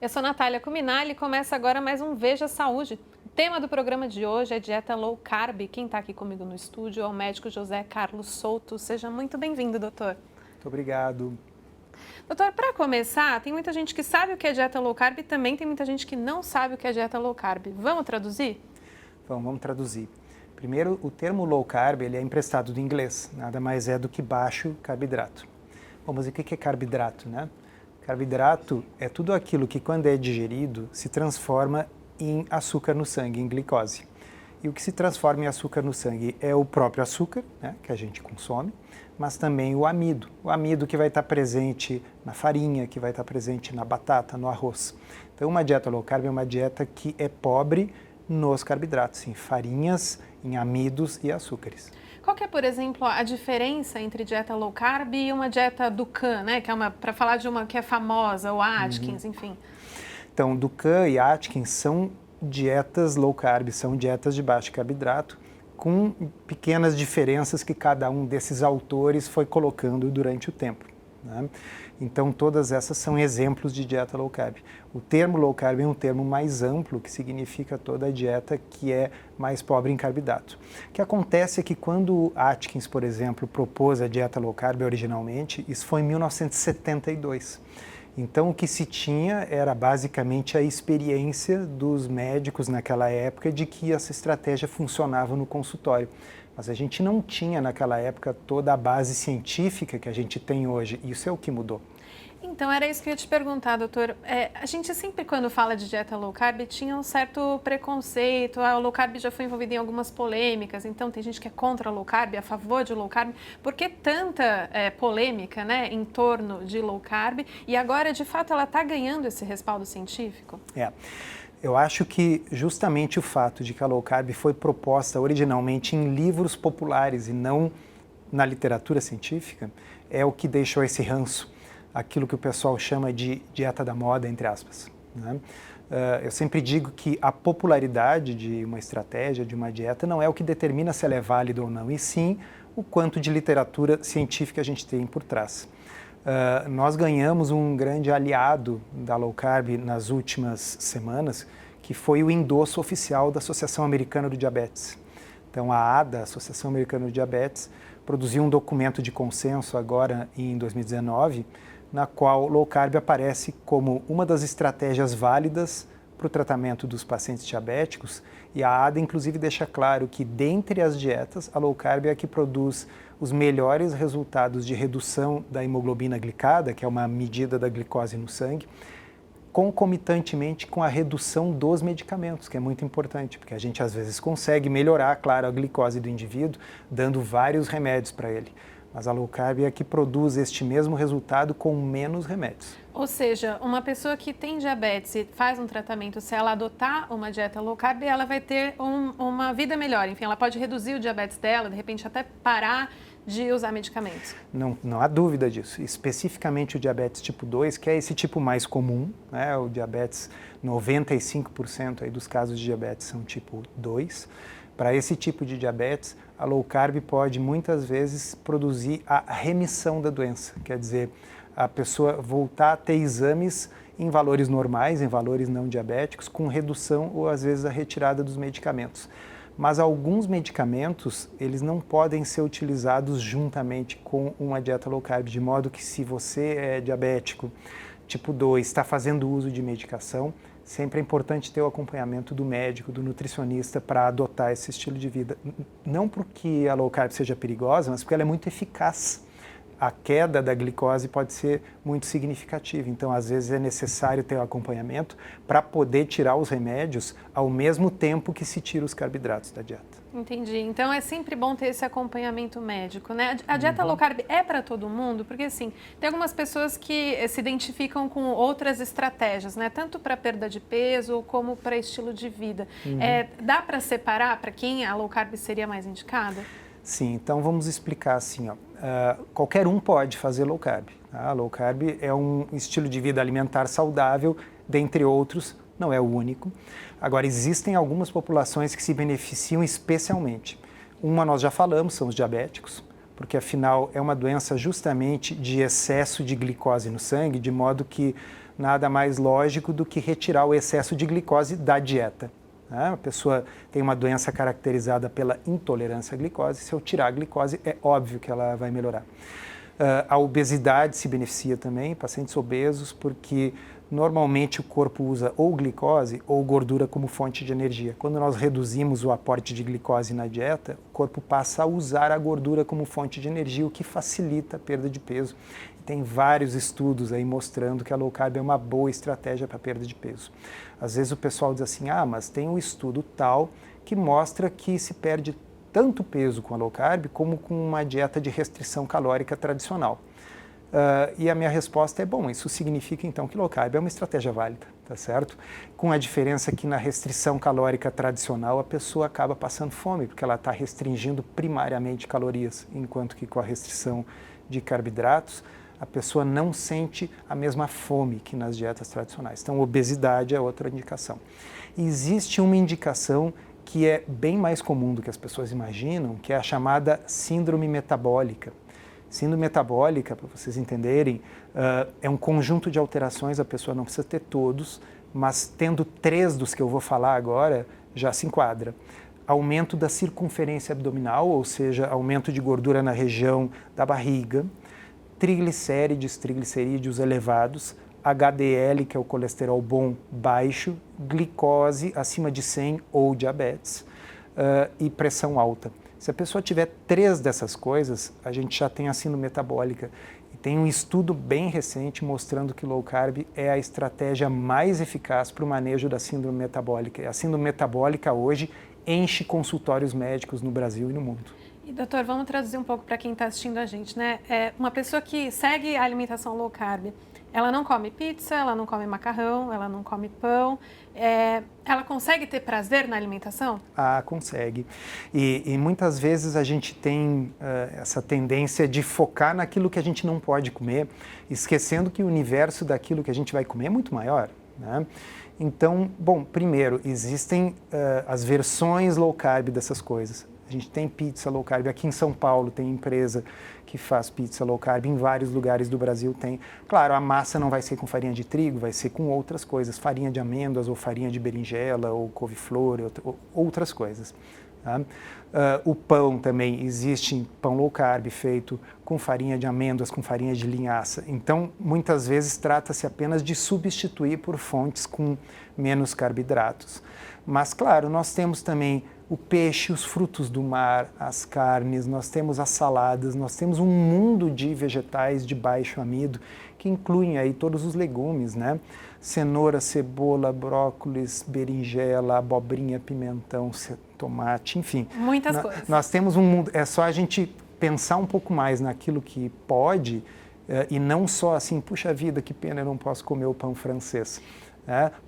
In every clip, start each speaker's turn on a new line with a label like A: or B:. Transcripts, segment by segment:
A: Eu sou Natália Cuminali e começa agora mais um Veja Saúde. O tema do programa de hoje é dieta low carb. Quem está aqui comigo no estúdio é o médico José Carlos Souto. Seja muito bem-vindo, doutor.
B: Muito obrigado.
A: Doutor, para começar, tem muita gente que sabe o que é dieta low carb e também tem muita gente que não sabe o que é dieta low carb. Vamos traduzir?
B: Vamos traduzir. Primeiro, o termo low carb ele é emprestado do inglês, nada mais é do que baixo carboidrato. Bom, mas o que é carboidrato, né? Carboidrato é tudo aquilo que, quando é digerido, se transforma em açúcar no sangue, em glicose. E o que se transforma em açúcar no sangue é o próprio açúcar, né, que a gente consome, mas também o amido. O amido que vai estar presente na farinha, que vai estar presente na batata, no arroz. Então, uma dieta low carb é uma dieta que é pobre nos carboidratos, em farinhas, em amidos e açúcares.
A: Qual que é, por exemplo, a diferença entre dieta low carb e uma dieta Dukan, né? Que é para falar de uma que é famosa, ou Atkins, enfim.
B: Então, Dukan e Atkins são dietas low carb, são dietas de baixo carboidrato, com pequenas diferenças que cada um desses autores foi colocando durante o tempo, né? Então, todas essas são exemplos de dieta low carb. O termo low carb é um termo mais amplo, que significa toda a dieta que é mais pobre em carboidrato. O que acontece é que quando Atkins, por exemplo, propôs a dieta low carb originalmente, isso foi em 1972. Então, o que se tinha era basicamente a experiência dos médicos naquela época de que essa estratégia funcionava no consultório. Mas a gente não tinha naquela época toda a base científica que a gente tem hoje. Isso é o que mudou.
A: Então, era isso que eu ia te perguntar, doutor. A gente sempre, quando fala de dieta low carb, tinha um certo preconceito. O low carb já foi envolvido em algumas polêmicas, então tem gente que é contra low carb, a favor de low carb. Por que tanta polêmica, né, em torno de low carb? E agora, de fato, ela está ganhando esse respaldo científico?
B: Eu acho que justamente o fato de que a low carb foi proposta originalmente em livros populares e não na literatura científica é o que deixou esse ranço, aquilo que o pessoal chama de dieta da moda, entre aspas, né? Eu sempre digo que a popularidade de uma estratégia, de uma dieta, não é o que determina se ela é válida ou não, e sim o quanto de literatura científica a gente tem por trás. Nós ganhamos um grande aliado da low carb nas últimas semanas, que foi o endosso oficial da Associação Americana do Diabetes. Então, a ADA, Associação Americana do Diabetes, produziu um documento de consenso agora em 2019, na qual low carb aparece como uma das estratégias válidas para o tratamento dos pacientes diabéticos, e a ADA inclusive deixa claro que dentre as dietas, a low carb é a que produz os melhores resultados de redução da hemoglobina glicada, que é uma medida da glicose no sangue, concomitantemente com a redução dos medicamentos, que é muito importante, porque a gente às vezes consegue melhorar, claro, a glicose do indivíduo, dando vários remédios para ele. Mas a low carb é a que produz este mesmo resultado com menos remédios.
A: Ou seja, uma pessoa que tem diabetes e faz um tratamento, se ela adotar uma dieta low carb, ela vai ter uma vida melhor. Enfim, ela pode reduzir o diabetes dela, de repente até parar de usar medicamentos.
B: Não há dúvida disso. Especificamente o diabetes tipo 2, que é esse tipo mais comum, né? O diabetes, 95% aí dos casos de diabetes são tipo 2. Para esse tipo de diabetes, a low carb pode muitas vezes produzir a remissão da doença, quer dizer, a pessoa voltar a ter exames em valores normais, em valores não diabéticos, com redução ou às vezes a retirada dos medicamentos. Mas alguns medicamentos, eles não podem ser utilizados juntamente com uma dieta low carb, de modo que se você é diabético tipo 2, está fazendo uso de medicação, sempre é importante ter o acompanhamento do médico, do nutricionista para adotar esse estilo de vida. Não porque a low carb seja perigosa, mas porque ela é muito eficaz. A queda da glicose pode ser muito significativa, então às vezes é necessário ter o acompanhamento para poder tirar os remédios ao mesmo tempo que se tira os carboidratos da dieta.
A: Entendi. Então é sempre bom ter esse acompanhamento médico, né? A dieta low carb é para todo mundo? Porque assim, tem algumas pessoas que se identificam com outras estratégias, né? Tanto para perda de peso como para estilo de vida. Dá para separar para quem a low carb seria mais indicada?
B: Sim, então vamos explicar assim, ó. Qualquer um pode fazer low carb. Tá? Low carb é um estilo de vida alimentar saudável, dentre outros, não é o único. Agora, existem algumas populações que se beneficiam especialmente. Uma nós já falamos, são os diabéticos, porque afinal é uma doença justamente de excesso de glicose no sangue, de modo que nada mais lógico do que retirar o excesso de glicose da dieta. A pessoa tem uma doença caracterizada pela intolerância à glicose, se eu tirar a glicose, é óbvio que ela vai melhorar. A obesidade se beneficia também, pacientes obesos, porque normalmente o corpo usa ou glicose ou gordura como fonte de energia. Quando nós reduzimos o aporte de glicose na dieta, o corpo passa a usar a gordura como fonte de energia, o que facilita a perda de peso. Tem vários estudos aí mostrando que a low carb é uma boa estratégia para perda de peso. Às vezes o pessoal diz assim, mas tem um estudo tal que mostra que se perde tanto peso com a low carb como com uma dieta de restrição calórica tradicional. E a minha resposta é, bom, isso significa então que low carb é uma estratégia válida, tá certo? Com a diferença que na restrição calórica tradicional a pessoa acaba passando fome, porque ela está restringindo primariamente calorias, enquanto que com a restrição de carboidratos, a pessoa não sente a mesma fome que nas dietas tradicionais. Então, obesidade é outra indicação. Existe uma indicação que é bem mais comum do que as pessoas imaginam, que é a chamada síndrome metabólica. Síndrome metabólica, para vocês entenderem, é um conjunto de alterações, a pessoa não precisa ter todos, mas tendo 3 dos que eu vou falar agora, já se enquadra. Aumento da circunferência abdominal, ou seja, aumento de gordura na região da barriga, triglicerídeos elevados, HDL, que é o colesterol bom, baixo, glicose acima de 100 ou diabetes e pressão alta. Se a pessoa tiver 3 dessas coisas, a gente já tem a síndrome metabólica. E tem um estudo bem recente mostrando que low carb é a estratégia mais eficaz para o manejo da síndrome metabólica. E a síndrome metabólica hoje enche consultórios médicos no Brasil e no mundo.
A: E, doutor, vamos traduzir um pouco para quem está assistindo a gente, né? Uma pessoa que segue a alimentação low carb, ela não come pizza, ela não come macarrão, ela não come pão. Ela consegue ter prazer na alimentação?
B: Consegue. E muitas vezes a gente tem essa tendência de focar naquilo que a gente não pode comer, esquecendo que o universo daquilo que a gente vai comer é muito maior, né? Então, bom, primeiro, existem as versões low carb dessas coisas. A gente tem pizza low carb, aqui em São Paulo tem empresa que faz pizza low carb, em vários lugares do Brasil tem. Claro, a massa não vai ser com farinha de trigo, vai ser com outras coisas, farinha de amêndoas ou farinha de berinjela ou couve-flor, outras coisas. Tá? O pão também, existe pão low carb feito com farinha de amêndoas, com farinha de linhaça. Então, muitas vezes trata-se apenas de substituir por fontes com menos carboidratos. Mas, claro, nós temos também o peixe, os frutos do mar, as carnes, nós temos as saladas, nós temos um mundo de vegetais de baixo amido que incluem aí todos os legumes, né? Cenoura, cebola, brócolis, berinjela, abobrinha, pimentão, tomate, enfim.
A: Muitas coisas.
B: Nós temos um mundo, é só a gente pensar um pouco mais naquilo que pode e não só assim, puxa vida, que pena, eu não posso comer o pão francês.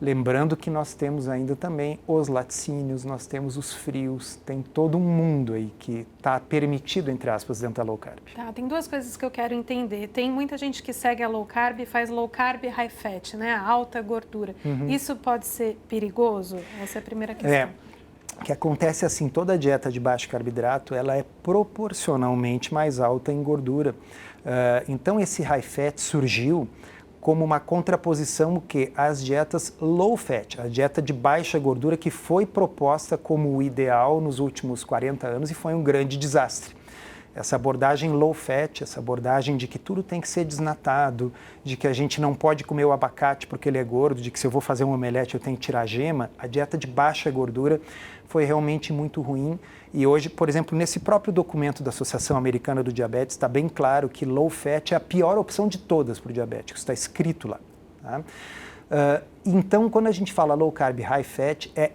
B: Lembrando que nós temos ainda também os laticínios, nós temos os frios, tem todo um mundo aí que está permitido, entre aspas, dentro da low carb.
A: Tá, tem 2 coisas que eu quero entender. Tem muita gente que segue a low carb e faz low carb high fat, né? Alta gordura. Isso pode ser perigoso? Essa é a primeira questão.
B: O que acontece assim, toda a dieta de baixo carboidrato, ela é proporcionalmente mais alta em gordura. Então esse high fat surgiu como uma contraposição que às dietas low fat, a dieta de baixa gordura que foi proposta como o ideal nos últimos 40 anos e foi um grande desastre. Essa abordagem low fat, essa abordagem de que tudo tem que ser desnatado, de que a gente não pode comer o abacate porque ele é gordo, de que se eu vou fazer um omelete eu tenho que tirar a gema, a dieta de baixa gordura foi realmente muito ruim. E hoje, por exemplo, nesse próprio documento da Associação Americana do Diabetes, está bem claro que low fat é a pior opção de todas para o diabético, está escrito lá. Tá? Então, quando a gente fala low carb, high fat, é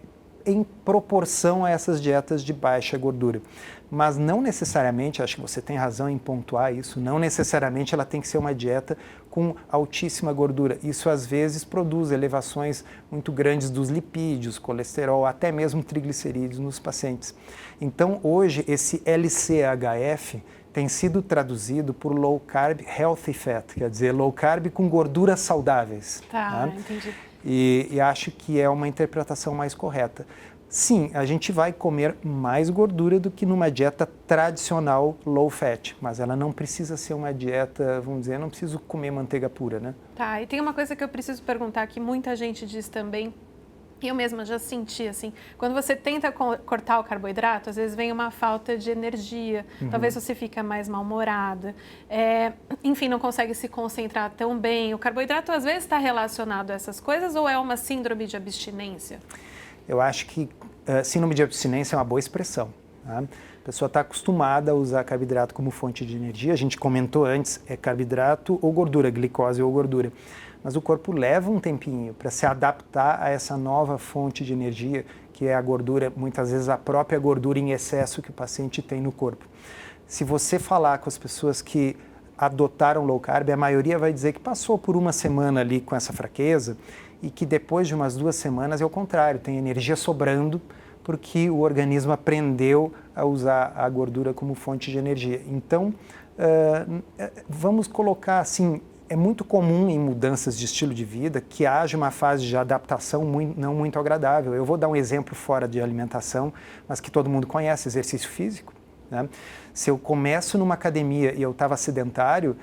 B: em proporção a essas dietas de baixa gordura. Mas não necessariamente, acho que você tem razão em pontuar isso, não necessariamente ela tem que ser uma dieta com altíssima gordura. Isso às vezes produz elevações muito grandes dos lipídios, colesterol, até mesmo triglicerídeos nos pacientes. Então hoje esse LCHF tem sido traduzido por Low Carb Healthy Fat, quer dizer, low carb com gorduras saudáveis.
A: Tá, entendi.
B: E acho que é uma interpretação mais correta. Sim, a gente vai comer mais gordura do que numa dieta tradicional low fat, mas ela não precisa ser uma dieta, vamos dizer, não preciso comer manteiga pura, né?
A: Tá, e tem uma coisa que eu preciso perguntar que muita gente diz também, e eu mesma já senti assim, quando você tenta cortar o carboidrato, às vezes vem uma falta de energia, talvez você fica mais mal-humorada, enfim, não consegue se concentrar tão bem. O carboidrato às vezes está relacionado a essas coisas ou é uma síndrome de abstinência?
B: Eu acho que síndrome de abstinência é uma boa expressão. Tá? A pessoa está acostumada a usar carboidrato como fonte de energia. A gente comentou antes, é carboidrato ou gordura, glicose ou gordura. Mas o corpo leva um tempinho para se adaptar a essa nova fonte de energia, que é a gordura, muitas vezes a própria gordura em excesso que o paciente tem no corpo. Se você falar com as pessoas que adotaram low carb, a maioria vai dizer que passou por uma semana ali com essa fraqueza e que depois de umas 2 semanas é o contrário, tem energia sobrando porque o organismo aprendeu a usar a gordura como fonte de energia. Então, vamos colocar assim, é muito comum em mudanças de estilo de vida que haja uma fase de adaptação não muito agradável. Eu vou dar um exemplo fora de alimentação, mas que todo mundo conhece, exercício físico. Né? Se eu começo numa academia e eu estava sedentário,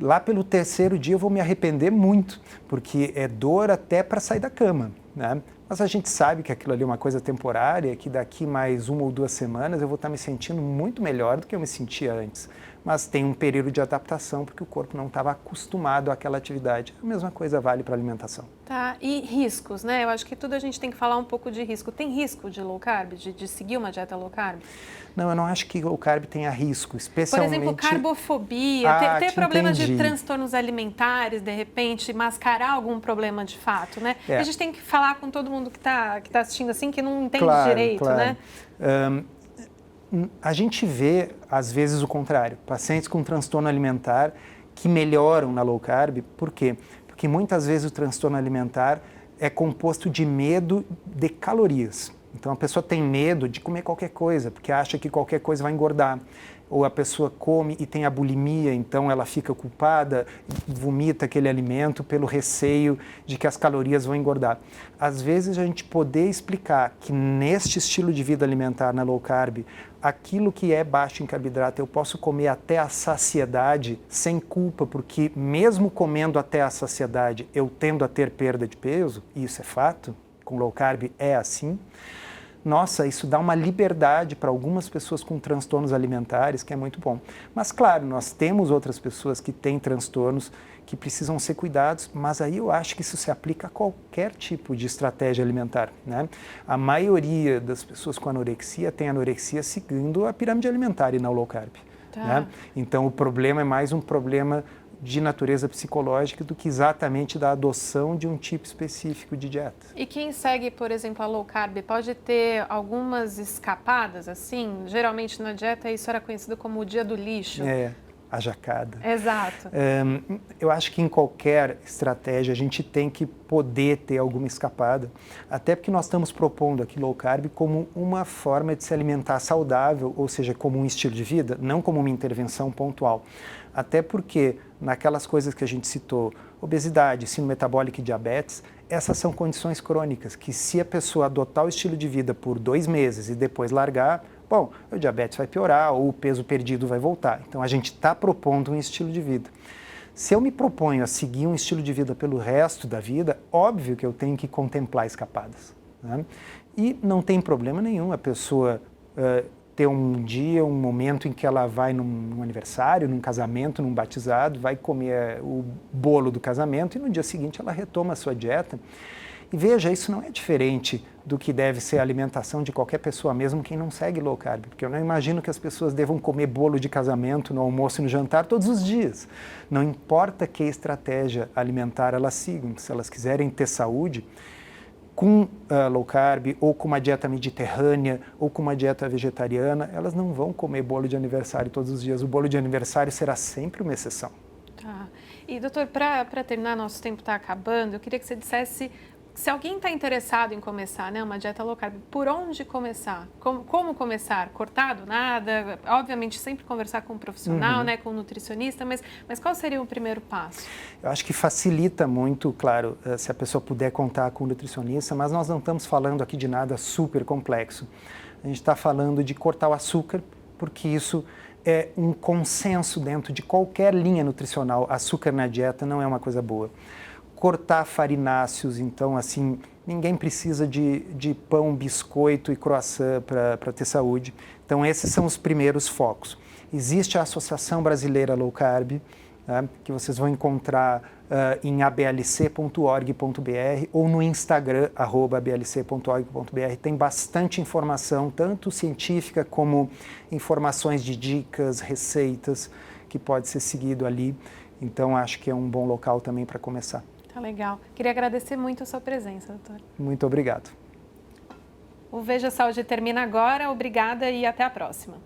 B: lá pelo 3º dia eu vou me arrepender muito, porque é dor até para sair da cama, né? Mas a gente sabe que aquilo ali é uma coisa temporária, que daqui mais 1 ou 2 semanas eu vou estar me sentindo muito melhor do que eu me sentia antes. Mas tem um período de adaptação, porque o corpo não estava acostumado àquela atividade. A mesma coisa vale para a alimentação.
A: Tá, e riscos, né? Eu acho que tudo a gente tem que falar um pouco de risco. Tem risco de low carb, de seguir uma dieta low carb?
B: Não, eu não acho que low carb tenha risco, especialmente...
A: Por exemplo, carbofobia, ter problemas de transtornos alimentares, de repente, mascarar algum problema de fato, né? A gente tem que falar com todo mundo que tá assistindo assim, que não entende direito, né?
B: A gente vê, às vezes, o contrário. Pacientes com transtorno alimentar que melhoram na low carb. Por quê? Porque muitas vezes o transtorno alimentar é composto de medo de calorias. Então a pessoa tem medo de comer qualquer coisa, porque acha que qualquer coisa vai engordar. Ou a pessoa come e tem a bulimia, então ela fica culpada, vomita aquele alimento pelo receio de que as calorias vão engordar. Às vezes a gente poder explicar que neste estilo de vida alimentar na low carb, aquilo que é baixo em carboidrato eu posso comer até a saciedade sem culpa, porque mesmo comendo até a saciedade eu tendo a ter perda de peso, e isso é fato, com low carb é assim. Nossa, isso dá uma liberdade para algumas pessoas com transtornos alimentares, que é muito bom. Mas, claro, nós temos outras pessoas que têm transtornos que precisam ser cuidados, mas aí eu acho que isso se aplica a qualquer tipo de estratégia alimentar, né? A maioria das pessoas com anorexia tem anorexia seguindo a pirâmide alimentar e não low carb.
A: Tá.
B: Né? Então, o problema é mais um problema de natureza psicológica do que exatamente da adoção de um tipo específico de dieta.
A: E quem segue, por exemplo, a low carb pode ter algumas escapadas, assim? Geralmente na dieta isso era conhecido como o dia do lixo.
B: A jacada.
A: Exato.
B: Eu acho que em qualquer estratégia a gente tem que poder ter alguma escapada, até porque nós estamos propondo aqui low carb como uma forma de se alimentar saudável, ou seja, como um estilo de vida, não como uma intervenção pontual. Até porque naquelas coisas que a gente citou, obesidade, síndrome metabólica e diabetes, essas são condições crônicas que se a pessoa adotar o estilo de vida por 2 meses e depois largar, bom, o diabetes vai piorar ou o peso perdido vai voltar. Então a gente está propondo um estilo de vida. Se eu me proponho a seguir um estilo de vida pelo resto da vida, óbvio que eu tenho que contemplar escapadas, né? E não tem problema nenhum a pessoa ter um dia, um momento em que ela vai num aniversário, num casamento, num batizado, vai comer o bolo do casamento e no dia seguinte ela retoma a sua dieta. E veja, isso não é diferente do que deve ser a alimentação de qualquer pessoa, mesmo quem não segue low carb, porque eu não imagino que as pessoas devam comer bolo de casamento no almoço e no jantar todos os dias. Não importa que estratégia alimentar elas sigam, se elas quiserem ter saúde, com low carb, ou com uma dieta mediterrânea, ou com uma dieta vegetariana, elas não vão comer bolo de aniversário todos os dias. O bolo de aniversário será sempre uma exceção.
A: Tá. E, doutor, para terminar, nosso tempo está acabando, eu queria que você dissesse Se alguém está interessado em começar, né, uma dieta low carb, por onde começar? Como começar? Cortado? Nada? Obviamente, sempre conversar com um profissional, né, com um nutricionista, mas qual seria o primeiro passo?
B: Eu acho que facilita muito, claro, se a pessoa puder contar com um nutricionista, mas nós não estamos falando aqui de nada super complexo. A gente está falando de cortar o açúcar, porque isso é um consenso dentro de qualquer linha nutricional. Açúcar na dieta não é uma coisa boa. Cortar farináceos, então, assim, ninguém precisa de pão, biscoito e croissant para ter saúde. Então, esses são os primeiros focos. Existe a Associação Brasileira Low Carb, né, que vocês vão encontrar em ablc.org.br ou no Instagram, @ablc.org.br. Tem bastante informação, tanto científica como informações de dicas, receitas, que pode ser seguido ali. Então, acho que é um bom local também para começar.
A: Tá legal. Queria agradecer muito a sua presença, doutor.
B: Muito obrigado.
A: O Veja Saúde termina agora. Obrigada e até a próxima.